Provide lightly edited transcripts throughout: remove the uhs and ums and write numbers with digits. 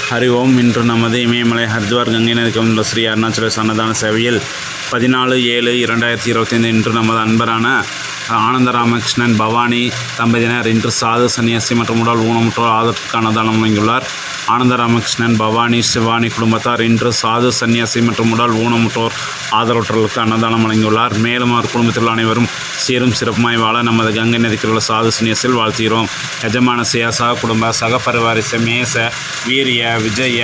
ஹரி ஓம். இன்று நமது இமயமலை ஹரித்வார் கங்கை நதிக்கு உள்ள ஸ்ரீ அருணாச்சல அன்னதான சேவையில் 14/7/2025 இன்று நமது அன்பரான ஆனந்த ராமகிருஷ்ணன் பவானி தம்பதியினர் இன்று சாது சன்னியாசி மற்றும் உடல் ஊனமுற்றோர் ஆதரவுக்கு அன்னதானம் வழங்கியுள்ளார். ஆனந்த ராமகிருஷ்ணன் பவானி சிவானி குடும்பத்தார் இன்று சாது சன்னியாசி மற்றும் உடல் ஊனமுற்றோர் ஆதரவற்றோருக்கு அன்னதானம் வழங்கியுள்ளார். மேலும் அவர் குடும்பத்தில் அனைவரும் சீரும் சிறப்புமாய் வாழ நமது கங்கை நதிக்கில் உள்ள சாது சன்னியாசியில் வாழ்த்துகிறோம். யஜமான சக குடும்ப சக பரிவாரிச மேச வீரிய விஜய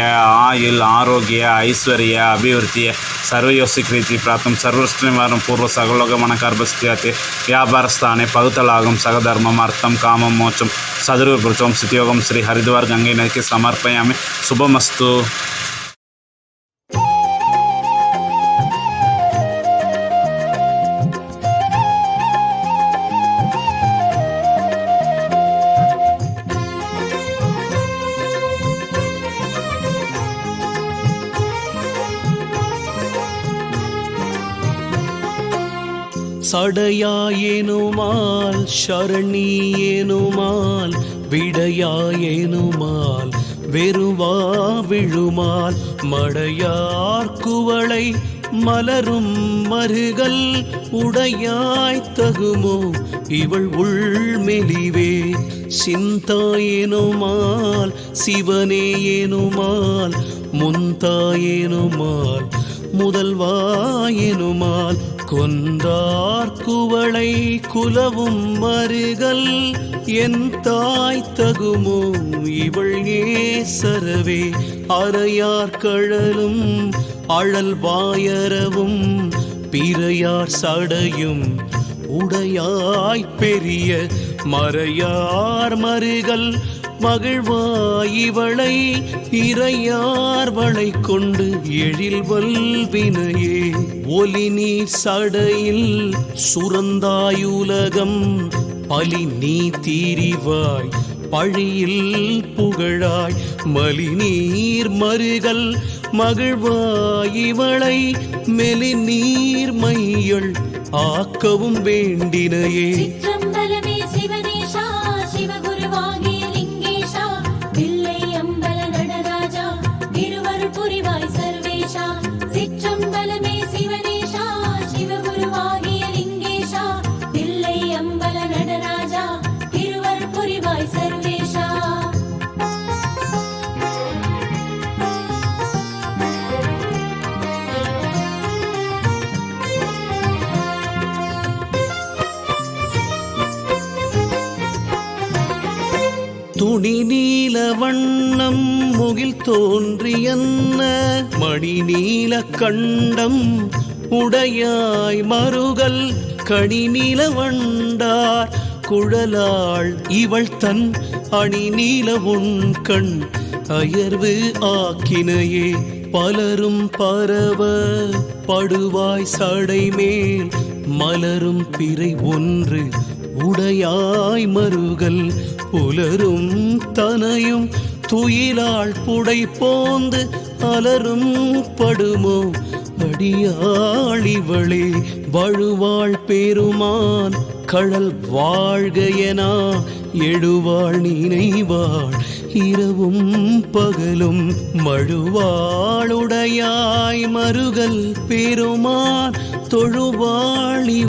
ஆயுள் ஆரோக்கிய ஐஸ்வர்ய அபிவிருத்திய ಸರ್ವಯೋಸಿ ಪ್ರೀತಿ ಪ್ರಾಪ್ತಂ ಸರ್ವಶ್ರೀವಾರಂ ಪೂರ್ವ ಸಗಲೋಕ ಮನಕಾರ್ಭಸ್ತ್ಯಾತಿ ವ್ಯಾಪಾರಸ್ಥಾನೆ ಪಗುತಲಾಗಂ ಸಗಧರ್ಮಂ ಅರ್ಥಂ ಕಾಮಂ ಮೋಕ್ಷಂ ಸದೃಪುರುಷಂ ಸ್ಥಿತಿಯೋಗಂ ಶ್ರೀ ಹರಿದ್ವಾರ್ ಗಂಗೈ ನದಿಗೆ ಸಮರ್ಪಯಾಮಿ. ಶುಭಮಸ್ತು. சடையாயேனுமால் சரணியேனுமால் விடையாயேனுமால் வெறுவா விழுமால் மடையார் குவளை மலரும் மருகல் உடையாய் தகுமோ இவள் உள்மெலிவே சிந்தாயேனுமால் சிவனேயேனுமால் முந்தாயேனுமால் முதல்வாயேனுமால் கொந்தார் குவளை குலவும் மருகல் என் தாய் தகுமோ இவள் ஏசரவே அறையார் கழலும் அழல் வாயரவும் பிறையார் சடையும் உடையாய் பெரிய மறையார் மருகல் மகிழ்வாய் இவளை இறையார் வளை கொண்டு எழில் வல்வினையே ஒலி நீர் சடையில் சுரந்தாயுலகம் பலி நீ தீரிவாய் பழியில் புகழாய் மலி நீர் மருகல் மகிழ்வாய் இவளை மெலி நீர் மையள் ஆக்கவும் வேண்டினையே. துணி நீல வண்ணம் முகில் தோன்றியன்ன மணி நீல கண்டம் உடையாய் மருகல் கனி நீல வண்டார் குழலாள் இவள் தன் அணி நீல உன் கண் அயர்வு ஆக்கினையே பலரும் பரவ படுவாய் சடை மேல் மலரும் பிறை ஒன்று உடையாய் மருகல் புலரும் தனையும் துயிலாள் புடை போந்து அலரும் படுமோ அடியாளிவளே வழுவாள் பெருமான் கழல் வாழ்கையனா எழுவாள் நினைவாள் இரவும் பகலும் மழுவாளுடையாய் மருகல் பெருமான் தொழுவாளி